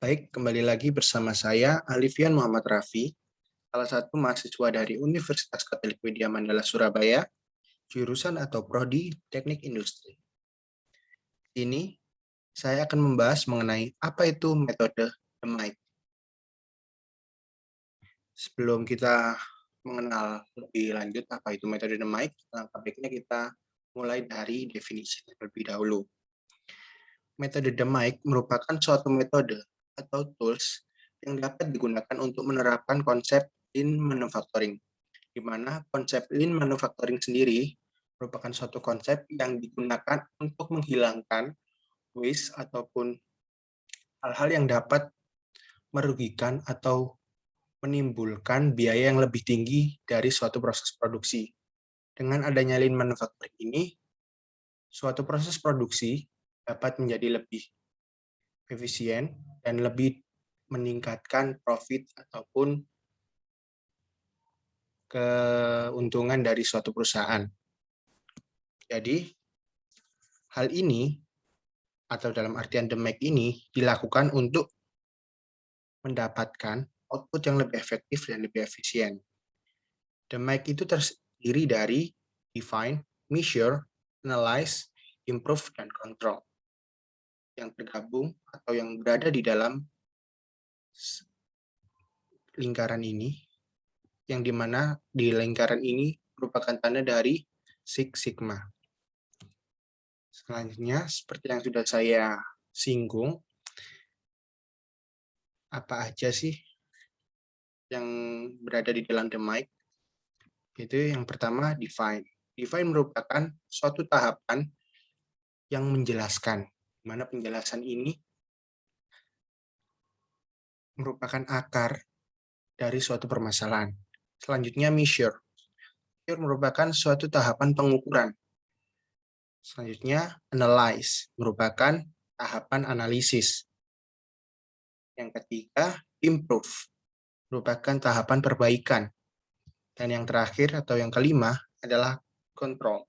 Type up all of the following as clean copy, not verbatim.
Baik, kembali lagi bersama saya, Alifian Muhammad Raffi, salah satu mahasiswa dari Universitas Katolik Widya Mandala Surabaya, jurusan atau prodi Teknik Industri. Ini saya akan membahas mengenai apa itu metode DMAIC. Sebelum kita mengenal lebih lanjut apa itu metode DMAIC, langkah baiknya kita mulai dari definisi terlebih dahulu. Metode DMAIC merupakan suatu metode atau tools yang dapat digunakan untuk menerapkan konsep lean manufacturing, di mana konsep lean manufacturing sendiri merupakan suatu konsep yang digunakan untuk menghilangkan waste ataupun hal-hal yang dapat merugikan atau menimbulkan biaya yang lebih tinggi dari suatu proses produksi. Dengan adanya lean manufacturing ini, suatu proses produksi dapat menjadi lebih efisien dan lebih meningkatkan profit ataupun keuntungan dari suatu perusahaan. Jadi, hal ini atau dalam artian DMAIC ini dilakukan untuk mendapatkan output yang lebih efektif dan lebih efisien. DMAIC itu terdiri dari define, measure, analyze, improve, dan control yang tergabung atau yang berada di dalam lingkaran ini, yang dimana di lingkaran ini merupakan tanda dari Six Sigma. Selanjutnya, seperti yang sudah saya singgung, apa aja sih yang berada di dalam DMAIC? Itu yang pertama, define. Define merupakan suatu tahapan yang menjelaskan, di mana penjelasan ini merupakan akar dari suatu permasalahan. Selanjutnya, measure. Measure merupakan suatu tahapan pengukuran. Selanjutnya, analyze merupakan tahapan analisis. Yang ketiga, improve merupakan tahapan perbaikan. Dan yang terakhir atau yang kelima adalah control,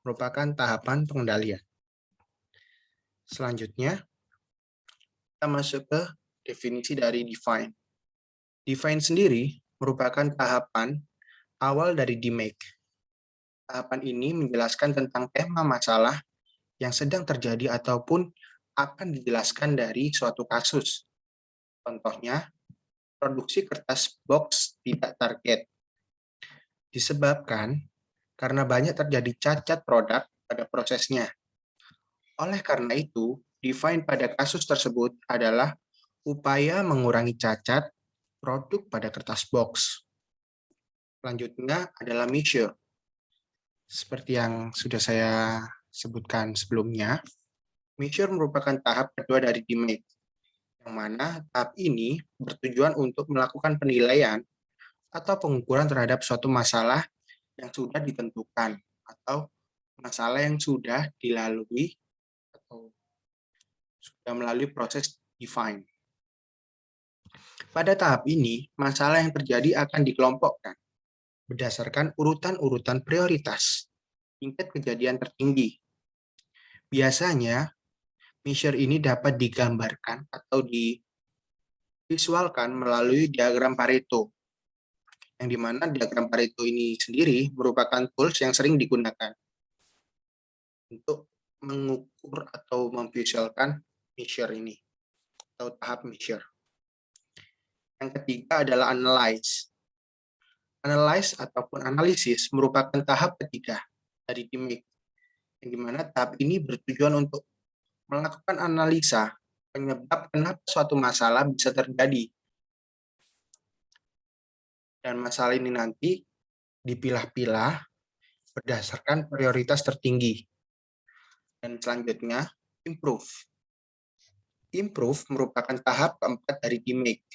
merupakan tahapan pengendalian. Selanjutnya, kita masuk ke definisi dari define. Define sendiri merupakan tahapan awal dari DMAIC. Tahapan ini menjelaskan tentang tema masalah yang sedang terjadi ataupun akan dijelaskan dari suatu kasus. Contohnya, produksi kertas box tidak target. Disebabkan karena banyak terjadi cacat produk pada prosesnya. Oleh karena itu, define pada kasus tersebut adalah upaya mengurangi cacat produk pada kertas box. Selanjutnya adalah measure. Seperti yang sudah saya sebutkan sebelumnya, measure merupakan tahap kedua dari DMAIC, yang mana tahap ini bertujuan untuk melakukan penilaian atau pengukuran terhadap suatu masalah yang sudah ditentukan atau masalah yang sudah dilalui atau sudah melalui proses define. Pada tahap ini, masalah yang terjadi akan dikelompokkan berdasarkan urutan-urutan prioritas tingkat kejadian tertinggi. Biasanya, measure ini dapat digambarkan atau divisualkan melalui diagram Pareto, yang dimana diagram Pareto ini sendiri merupakan tools yang sering digunakan untuk mengukur atau memvisualkan measure ini, atau tahap measure. Yang ketiga adalah analyze. Analyze ataupun analisis merupakan tahap ketiga dari DMAIC, yang dimana tahap ini bertujuan untuk melakukan analisa penyebab kenapa suatu masalah bisa terjadi. Dan masalah ini nanti dipilah-pilah berdasarkan prioritas tertinggi. Dan selanjutnya, improve. Improve merupakan tahap keempat dari DMAIC.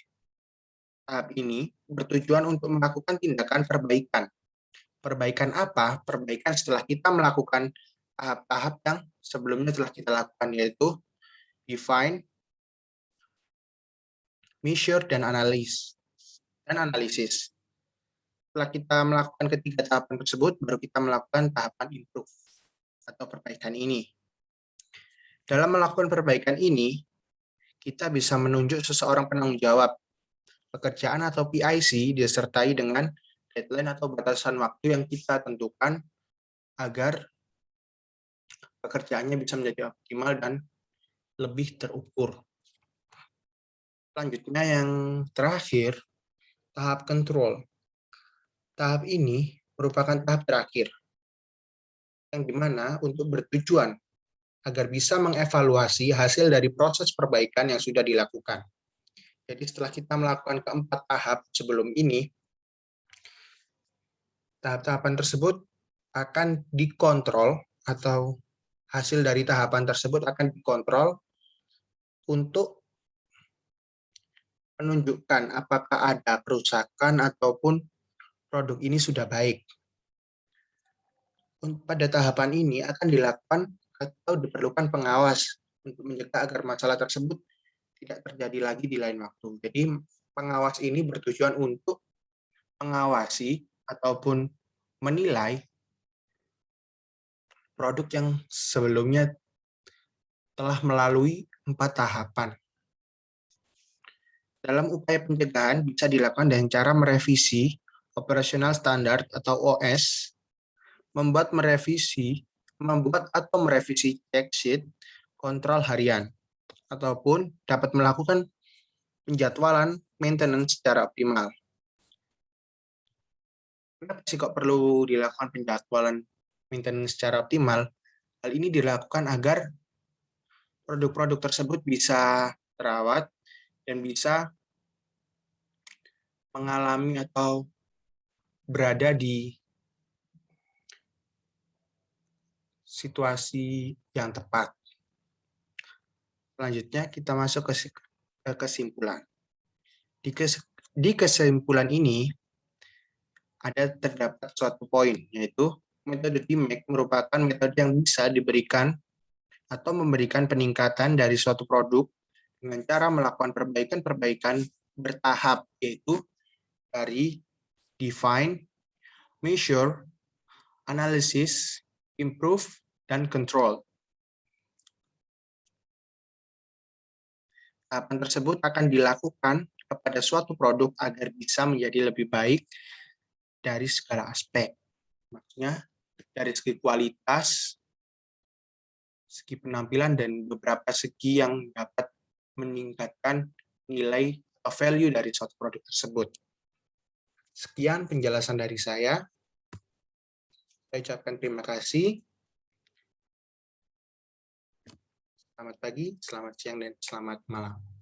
Tahap ini bertujuan untuk melakukan tindakan perbaikan. Perbaikan apa? Perbaikan setelah kita melakukan tahap-tahap yang sebelumnya telah kita lakukan, yaitu define, measure, dan analisis. Setelah kita melakukan ketiga tahapan tersebut, baru kita melakukan tahapan improve atau perbaikan ini. Dalam melakukan perbaikan ini, kita bisa menunjuk seseorang penanggung jawab pekerjaan atau PIC disertai dengan deadline atau batasan waktu yang kita tentukan agar pekerjaannya bisa menjadi optimal dan lebih terukur. Selanjutnya yang terakhir, tahap kontrol. Tahap ini merupakan tahap terakhir, yang dimana untuk bertujuan agar bisa mengevaluasi hasil dari proses perbaikan yang sudah dilakukan. Jadi setelah kita melakukan keempat tahap sebelum ini, tahap-tahapan tersebut akan dikontrol atau hasil dari tahapan tersebut akan dikontrol untuk menunjukkan apakah ada kerusakan ataupun produk ini sudah baik. Pada tahapan ini akan dilakukan atau diperlukan pengawas untuk mencegah agar masalah tersebut tidak terjadi lagi di lain waktu. Jadi pengawas ini bertujuan untuk mengawasi ataupun menilai produk yang sebelumnya telah melalui 4 tahapan. Dalam upaya pencegahan bisa dilakukan dengan cara merevisi operasional standar atau OS, membuat atau merevisi check sheet kontrol harian, ataupun dapat melakukan penjadwalan maintenance secara optimal. Kenapa sih kok perlu dilakukan penjadwalan maintenance secara optimal? Hal ini dilakukan agar produk-produk tersebut bisa terawat dan bisa mengalami atau berada di situasi yang tepat. Selanjutnya kita masuk ke kesimpulan. Di kesimpulan ini terdapat suatu poin, yaitu metode DMAIC merupakan metode yang bisa diberikan atau memberikan peningkatan dari suatu produk dengan cara melakukan perbaikan-perbaikan bertahap, yaitu dari define, measure, analysis, improve, dan control. Tahapan tersebut akan dilakukan kepada suatu produk agar bisa menjadi lebih baik dari segala aspek. Maksudnya dari segi kualitas, segi penampilan, dan beberapa segi yang dapat meningkatkan nilai atau value dari suatu produk tersebut. Sekian penjelasan dari saya. Saya ucapkan terima kasih. Selamat pagi, selamat siang, dan selamat malam.